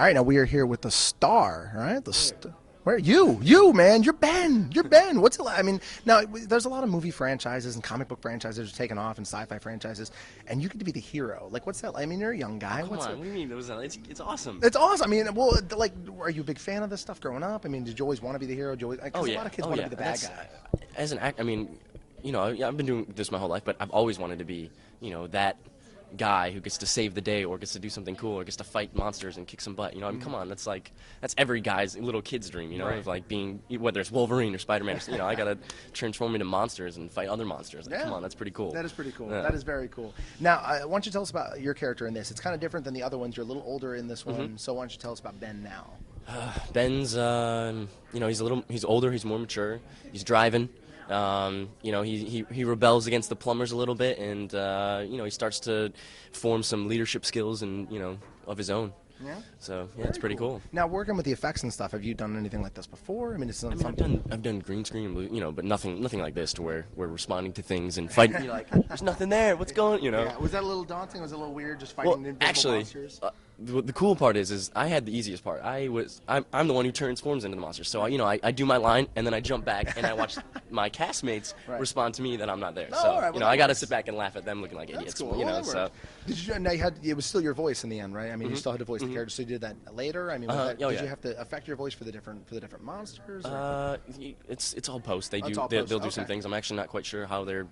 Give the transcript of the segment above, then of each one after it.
right, now we are here with the star, right? Where you man, you're Ben. What's it like? I mean, now there's a lot of movie franchises and comic book franchises that are taking off, and sci-fi franchises, and you get to be the hero. Like, what's that like? I mean, you're a young guy. Come What's on, it? what do you mean? It's awesome. It's awesome. I mean, well, like, are you a big fan of this stuff growing up? I mean, did you always want to be the hero? Did you always, 'cause Oh a yeah. lot of kids Oh want yeah. to be the bad guy. As an act, I mean, I've been doing this my whole life, but I've always wanted to be, that guy who gets to save the day or gets to do something cool or gets to fight monsters and kick some butt. I mean, come on, that's every guy's little kid's dream. Right. Of like being, whether it's Wolverine or Spider-Man. I gotta transform into monsters and fight other monsters. Like, Yeah. Come on, that's pretty cool. That is pretty cool. Yeah. That is very cool. Now, why don't you tell us about your character in this? It's kind of different than the other ones. You're a little older in this one, so why don't you tell us about Ben now? Ben's, he's older, he's more mature, he's driving. He rebels against the plumbers a little bit, and he starts to form some leadership skills and of his own. Yeah. So yeah, it's pretty cool. Now, working with the effects and stuff, have you done anything like this before? I mean, it's not something. I've done green screen, but nothing like this to where we're responding to things and fighting. You're like, there's nothing there. What's going? Yeah. Was that a little daunting? Was it a little weird just fighting invisible actually, monsters? the cool part is I had the easiest part. I'm the one who transforms into the monster. So I do my line and then I jump back and I watch my castmates Right. respond to me that I'm not there. Oh, So all right, well, I that got to works. sit back and laugh at them looking like That's idiots. cool. Well, that So. worked. Did you? Now it was still your voice in the end, right? I mean, you still had to voice the character. So you did that later. I mean, did yeah. you have to affect your voice for the different monsters? It's all post. It's all post, They'll do some okay. things. I'm actually not quite sure how the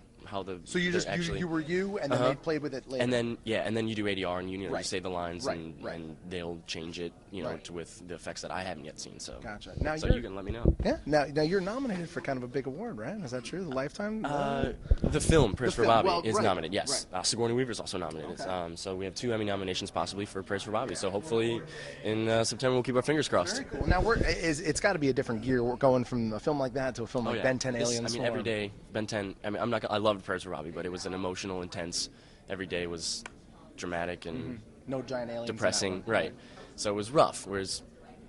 So you they're just actually, you were you, and then they played with it later. and then you do ADR and you Right. say the lines Right, and right. and they'll change it Right. to with the effects that I haven't yet seen. So Gotcha. Now so you're- you can let me know. Yeah. Now you're nominated for kind of a big award, right? Is that true? The Lifetime. The film Prayers for film, Bobby well, is right, nominated. Yes, right. Sigourney Weaver is also nominated. Okay. So we have 2 Emmy nominations possibly for Prayers for Bobby. So hopefully in September we'll keep our fingers crossed. Very cool. Now it's got to be a different gear. We're going from a film like that to a film Oh, like yeah. Ben 10 This- Aliens. every day Ben 10. I mean, I loved Prayers for Bobby, but it was an emotional, intense. Every day was dramatic and No giant aliens. in that depressing, one. right? So it was rough. Whereas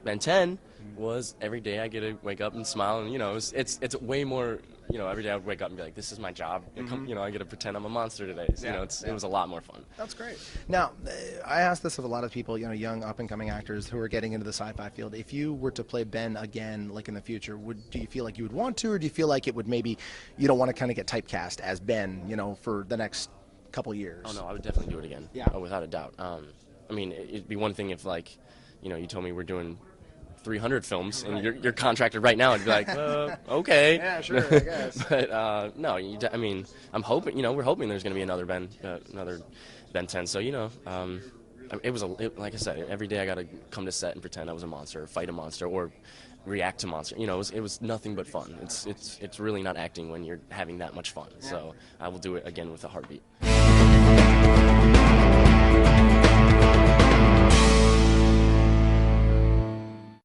Ben 10 was every day I get to wake up and smile, and it's way more. Every day I would wake up and be like, "This is my job." I get to pretend I'm a monster today. So, Yeah, it was a lot more fun. That's great. Now, I ask this of a lot of people, young up-and-coming actors who are getting into the sci-fi field. If you were to play Ben again, like in the future, do you feel like you would want to, or do you feel like it would maybe you don't want to kind of get typecast as Ben, for the next couple years? Oh no, I would definitely do it again. Yeah. Oh, without a doubt. I mean, it'd be one thing if you told me we're doing 300 films and you're contracted right now, and be like, okay. Yeah, sure, I guess. But no, I mean, I'm hoping, we're hoping there's going to be another Ben 10. So it was like I said, every day I got to come to set and pretend I was a monster, or fight a monster, or react to monster. It was nothing but fun. It's really not acting when you're having that much fun. So I will do it again with a heartbeat.